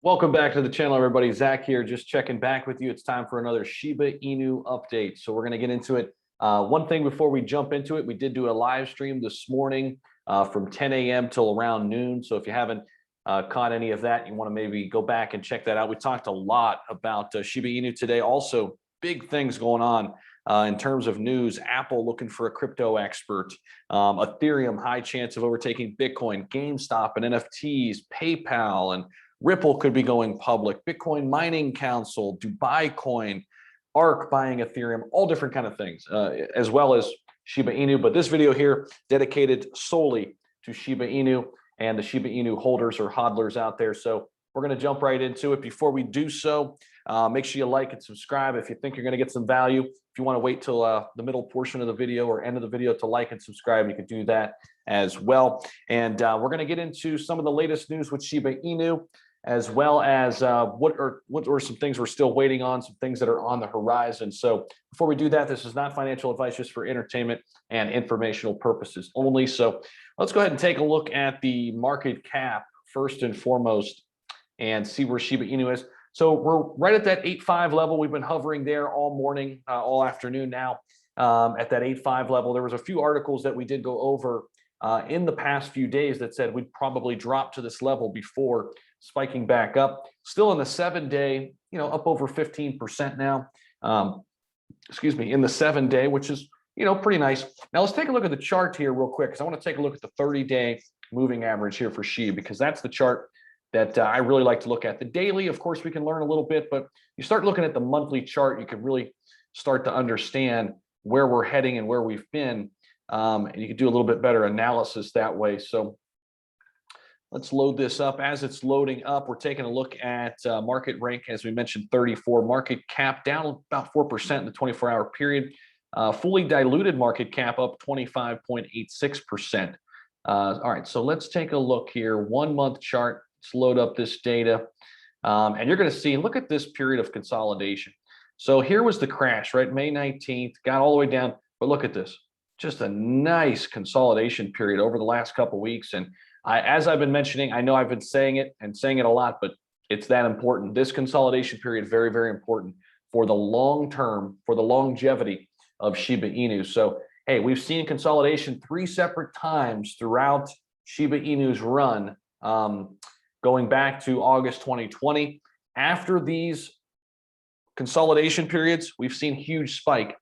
Welcome back to the channel, everybody. Zach here, just checking back with you. It's time for another Shiba Inu update. So we're going to get into it. One thing before we jump into it, we did do a live stream this morning from 10 a.m. till around noon. So if you haven't caught any of that, you want to maybe go back and check that out. We talked a lot about Shiba Inu today. Also, big things going on in terms of news. Apple looking for a crypto expert. Ethereum, high chance of overtaking Bitcoin. GameStop and NFTs. PayPal and Ripple could be going public, Bitcoin Mining Council, Dubai Coin, ARK buying Ethereum, all different kind of things, as well as Shiba Inu. But this video here dedicated solely to Shiba Inu and the Shiba Inu holders or hodlers out there. So we're going to jump right into it. Before we do so, make sure you like and subscribe if you think you're going to get some value. If you want to wait till the middle portion of the video or end of the video to like and subscribe, you can do that as well. And we're going to get into some of the latest news with Shiba Inu, as well as what are some things we're still waiting on, some things that are on the horizon. So before we do that, this is not financial advice, just for entertainment and informational purposes only. So let's go ahead and take a look at the market cap first and foremost and see where Shiba Inu is. So we're right at that 8.5 level. We've been hovering there all morning, all afternoon now, at that 8.5 level. There was a few articles that we did go over in the past few days that said we'd probably drop to this level before spiking back up. Still in the 7-day, up over 15% now. Excuse me, in the 7-day, which is, pretty nice. Now let's take a look at the chart here real quick, because I want to take a look at the 30-day moving average here for SHIB, because that's the chart that I really like to look at. The daily, of course, we can learn a little bit, but you start looking at the monthly chart, you can really start to understand where we're heading and where we've been. And you can do a little bit better analysis that way. So let's load this up. As it's loading up, we're taking a look at market rank, as we mentioned, 34. Market cap down about 4% in the 24-hour period. Fully diluted market cap up 25.86%. All right, so let's take a look here. 1 month chart. Let's load up this data. And you're going to see, look at this period of consolidation. So here was the crash, right? May 19th, got all the way down. But look at this. Just a nice consolidation period over the last couple of weeks. And as I've been mentioning, I know I've been saying it a lot, but it's that important. This consolidation period, very, very important for the long term, for the longevity of Shiba Inu. So, hey, we've seen consolidation 3 separate times throughout Shiba Inu's run, going back to August 2020. After these consolidation periods, we've seen huge spikes,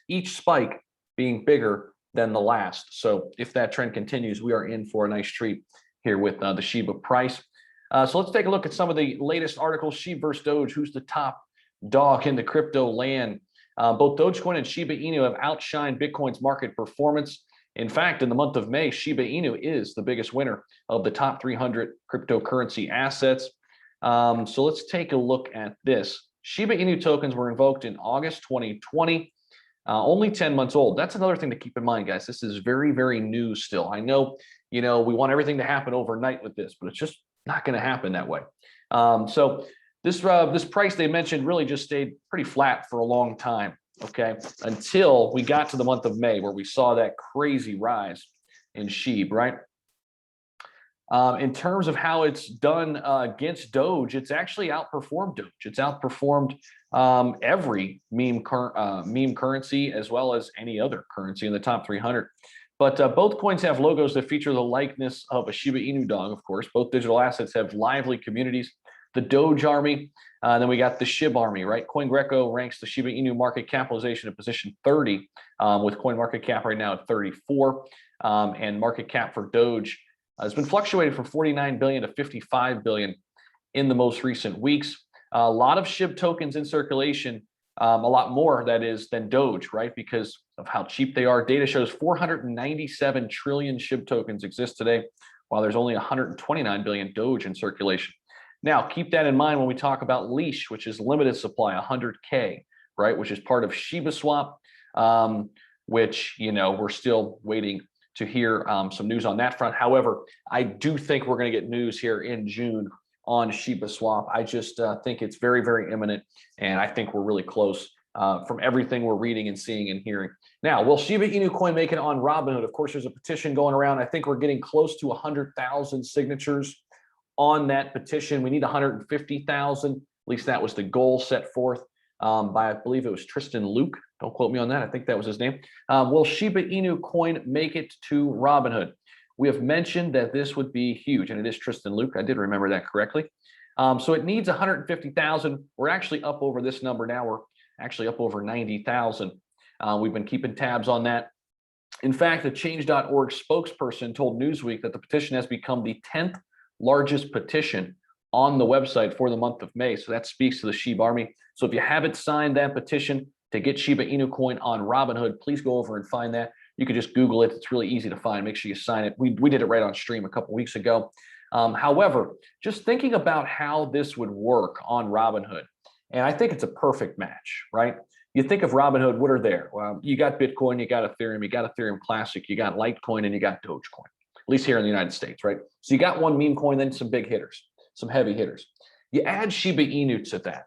each spike being bigger than the last. So if that trend continues, we are in for a nice treat here with the Shiba price. So let's take a look at some of the latest articles. SHIB versus Doge, who's the top dog in the crypto land? Both Dogecoin and Shiba Inu have outshined Bitcoin's market performance. In fact, in the month of May, Shiba Inu is the biggest winner of the top 300 cryptocurrency assets. So let's take a look at this. Shiba Inu tokens were invoked in August 2020, only 10 months old. That's another thing to keep in mind, guys. This is very, very new still. I know, we want everything to happen overnight with this, but it's just not going to happen that way. So this price they mentioned really just stayed pretty flat for a long time, okay, until we got to the month of May, where we saw that crazy rise in SHIB, right? In terms of how it's done against Doge, it's actually outperformed Doge. It's outperformed every meme currency, as well as any other currency in the top 300. But both coins have logos that feature the likeness of a Shiba Inu dog, of course. Both digital assets have lively communities. The Doge Army, then we got the SHIB Army, right? CoinGecko ranks the Shiba Inu market capitalization at position 30, with coin market cap right now at 34, and market cap for Doge has been fluctuating from 49 billion to 55 billion in the most recent weeks. A lot of SHIB tokens in circulation, a lot more, that is, than Doge, right? Because of how cheap they are. Data shows 497 trillion SHIB tokens exist today, while there's only 129 billion Doge in circulation. Now, keep that in mind when we talk about leash, which is limited supply, 100K, right? Which is part of Shibaswap, which, we're still waiting to hear some news on that front. However, I do think we're going to get news here in June on Shibaswap. I just think it's very, very imminent, and I think we're really close from everything we're reading and seeing and hearing. Now, will Shiba Inu coin make it on Robinhood? Of course, there's a petition going around. I think we're getting close to 100,000 signatures on that petition. We need 150,000. At least that was the goal set forth by, I believe it was Tristan Luke. Don't quote me on that. I think that was his name. Will Shiba Inu coin make it to Robinhood? We have mentioned that this would be huge, and it is Tristan Luke. I did remember that correctly. So it needs 150,000. We're actually up over this number now. We're actually up over 90,000. We've been keeping tabs on that. In fact, the change.org spokesperson told Newsweek that the petition has become the 10th largest petition on the website for the month of May. So that speaks to the SHIB Army. So if you haven't signed that petition to get Shiba Inu coin on Robinhood, please go over and find that. You can just Google it. It's really easy to find. Make sure you sign it. We did it right on stream a couple weeks ago. However, just thinking about how this would work on Robinhood, and I think it's a perfect match, right? You think of Robinhood, what are there? Well, you got Bitcoin, you got Ethereum, you got Ethereum Classic, you got Litecoin, and you got Dogecoin, at least here in the United States, right? So you got one meme coin, then some big hitters, some heavy hitters. You add Shiba Inu to that,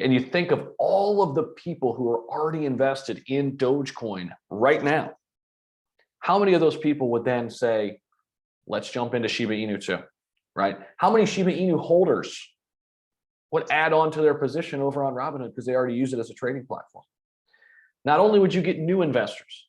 and you think of all of the people who are already invested in Dogecoin right now. How many of those people would then say, let's jump into Shiba Inu too, right? How many Shiba Inu holders would add on to their position over on Robinhood because they already use it as a trading platform? Not only would you get new investors,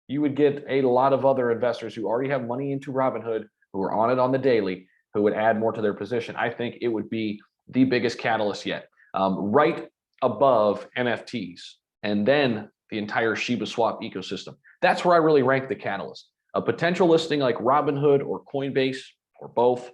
you would get a lot of other investors who already have money into Robinhood, who are on it on the daily, who would add more to their position. I think it would be the biggest catalyst yet, right above NFTs, and then the entire Shibaswap ecosystem. That's where I really rank the catalyst. A potential listing like Robinhood or Coinbase or both.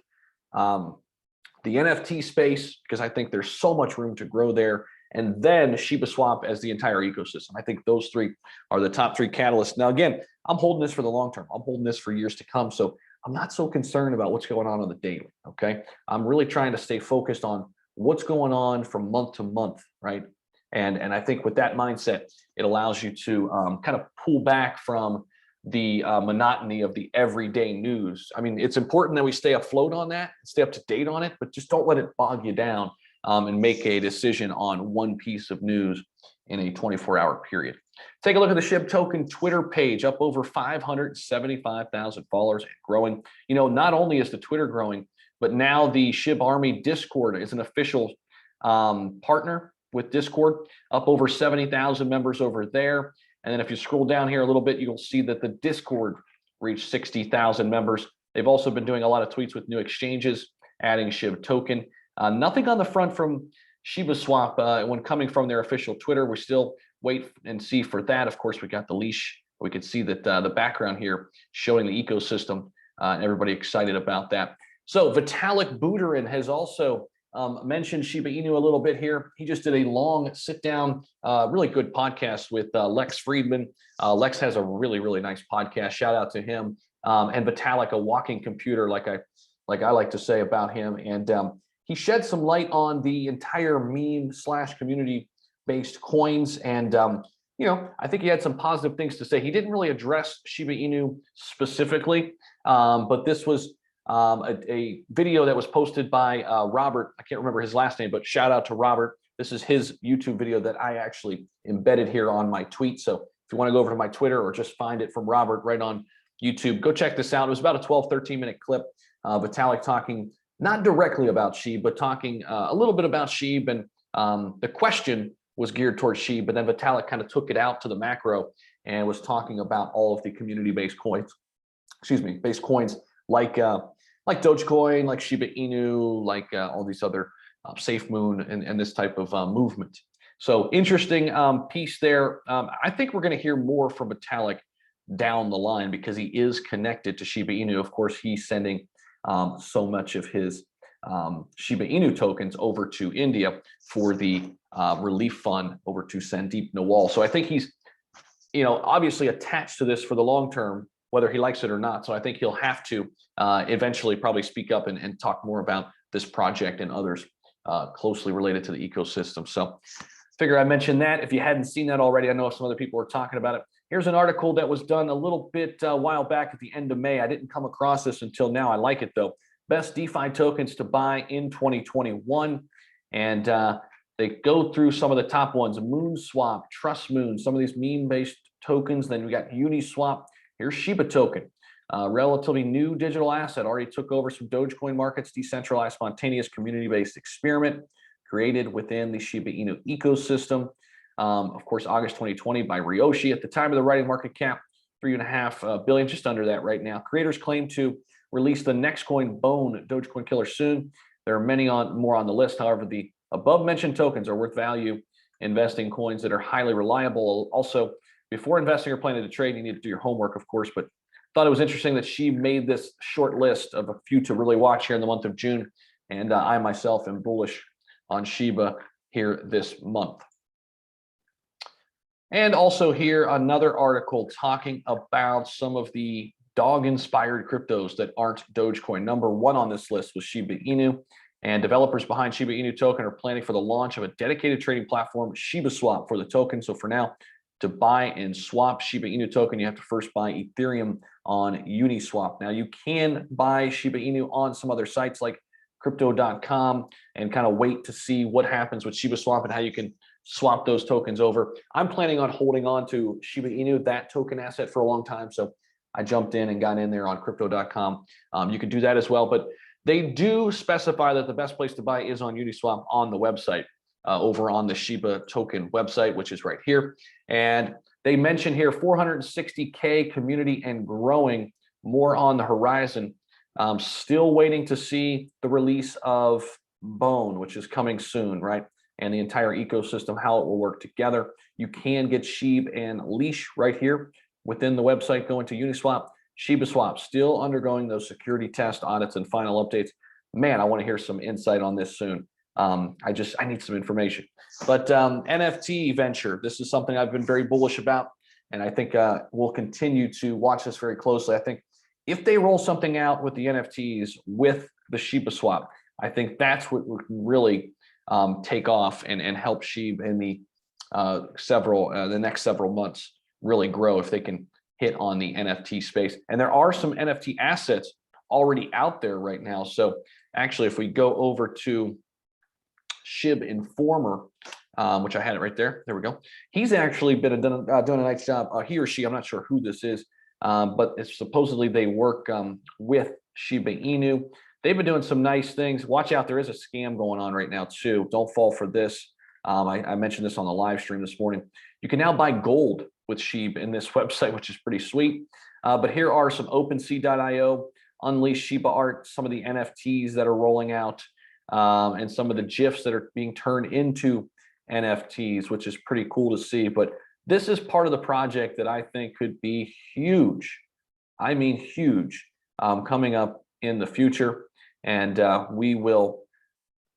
The NFT space, because I think there's so much room to grow there, and then Shibaswap as the entire ecosystem. I think those three are the top three catalysts. Now, again, I'm holding this for the long term. I'm holding this for years to come. So I'm not so concerned about what's going on the daily, okay? I'm really trying to stay focused on what's going on from month to month, right? And I think with that mindset, it allows you to kind of pull back from the monotony of the everyday news. I mean, it's important that we stay afloat on that, stay up to date on it, but just don't let it bog you down and make a decision on one piece of news in a 24-hour period. Take a look at the SHIB token Twitter page, up over 575,000 followers and growing. You know, not only is the Twitter growing, but now the SHIB Army Discord is an official partner with Discord, up over 70,000 members over there. And then if you scroll down here a little bit, you'll see that the Discord reached 60,000 members. They've also been doing a lot of tweets with new exchanges, adding SHIB token. Nothing on the front from Shibaswap when coming from their official Twitter. We still wait and see for that. Of course, we got the leash. We could see that the background here showing the ecosystem, and everybody excited about that. So Vitalik Buterin has also mentioned Shiba Inu a little bit here. He just did a long sit down, really good podcast with Lex Friedman. Lex has a really, really nice podcast. Shout out to him. And Vitalik, a walking computer, like I like to say about him. And he shed some light on the entire meme / community based coins. And, you know, I think he had some positive things to say. He didn't really address Shiba Inu specifically, but this was a video that was posted by Robert. I can't remember his last name, but shout out to Robert. This is his YouTube video that I actually embedded here on my tweet. So if you want to go over to my Twitter or just find it from Robert right on YouTube, go check this out. It was about a 12, 13-minute clip. Vitalik talking not directly about SHIB, but talking a little bit about SHIB. And the question was geared towards SHIB, but then Vitalik kind of took it out to the macro and was talking about all of the community-based coins, based coins like Dogecoin, like Shiba Inu, like all these other SafeMoon and this type of movement. So interesting piece there. I think we're going to hear more from Vitalik down the line because he is connected to Shiba Inu. Of course, he's sending so much of his Shiba Inu tokens over to India for the relief fund over to Sandeep Nawal. So I think he's, you know, obviously attached to this for the long term, whether he likes it or not. So I think he'll have to eventually probably speak up and talk more about this project and others closely related to the ecosystem. So figure I mentioned that. If you hadn't seen that already, I know some other people were talking about it. Here's an article that was done a little bit a while back at the end of May. I didn't come across this until now. I like it though. Best DeFi tokens to buy in 2021. And they go through some of the top ones: MoonSwap, TrustMoon, some of these meme-based tokens. Then we got Uniswap. Here's Shiba token. Relatively new digital asset, already took over some Dogecoin markets, decentralized, spontaneous, community-based experiment created within the Shiba Inu ecosystem. Of course, August 2020 by Ryoshi. At the time of the writing, market cap $3.5 billion, just under that right now. Creators claim to release the next coin, Bone, Dogecoin killer, soon. There are many more on the list. However, the above mentioned tokens are worth value investing coins that are highly reliable. Also, before investing or planning to trade, you need to do your homework, of course, but thought it was interesting that she made this short list of a few to really watch here in the month of June. And I myself am bullish on Shiba here this month. And also here, another article talking about some of the dog-inspired cryptos that aren't Dogecoin. Number one on this list was Shiba Inu, and developers behind Shiba Inu token are planning for the launch of a dedicated trading platform, Shibaswap, for the token. So for now, to buy and swap Shiba Inu token, you have to first buy Ethereum on Uniswap. Now, you can buy Shiba Inu on some other sites like crypto.com and kind of wait to see what happens with Shibaswap and how you can swap those tokens over. I'm planning on holding on to Shiba Inu, that token asset, for a long time. So I jumped in and got in there on crypto.com. You can do that as well, but they do specify that the best place to buy is on Uniswap on the website, over on the Shiba token website, which is right here. And they mention here 460K community and growing, more on the horizon. Still waiting to see the release of Bone, which is coming soon, right? And the entire ecosystem, how it will work together. You can get SHIB and Leash right here within the website. Going to Uniswap. Shibaswap still undergoing those security test audits and final updates. Man, I want to hear some insight on this soon. I need some information. But NFT venture, this is something I've been very bullish about, and I think we'll continue to watch this very closely. I think if they roll something out with the NFTs with the Shibaswap, I think that's what would really take off and help SHIB in the next several months really grow if they can hit on the NFT space. And there are some NFT assets already out there right now. So actually, if we go over to SHIB Informer, which I had it right there. There we go. He's actually been doing a nice job. He or she, I'm not sure who this is, but it's supposedly they work with Shiba Inu. They've been doing some nice things. Watch out, there is a scam going on right now too. Don't fall for this. I mentioned this on the live stream this morning. You can now buy gold with SHIB in this website, which is pretty sweet. But here are some OpenSea.io, Unleash Shiba Art, some of the NFTs that are rolling out, and some of the GIFs that are being turned into NFTs, which is pretty cool to see. But this is part of the project that I think could be huge. I mean, huge, coming up in the future. And we will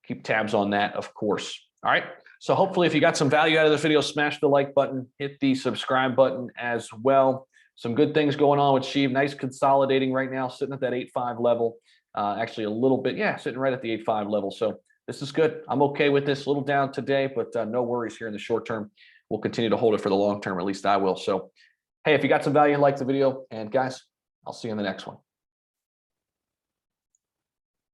keep tabs on that, of course. All right. So hopefully if you got some value out of this video, smash the like button, hit the subscribe button as well. Some good things going on with SHIB. Nice consolidating right now, sitting at that 8.5 level. Actually a little bit, yeah, sitting right at the 8.5 level. So this is good. I'm okay with this. A little down today, but no worries here in the short term. We'll continue to hold it for the long term, or at least I will. So, hey, if you got some value, like the video. And guys, I'll see you in the next one.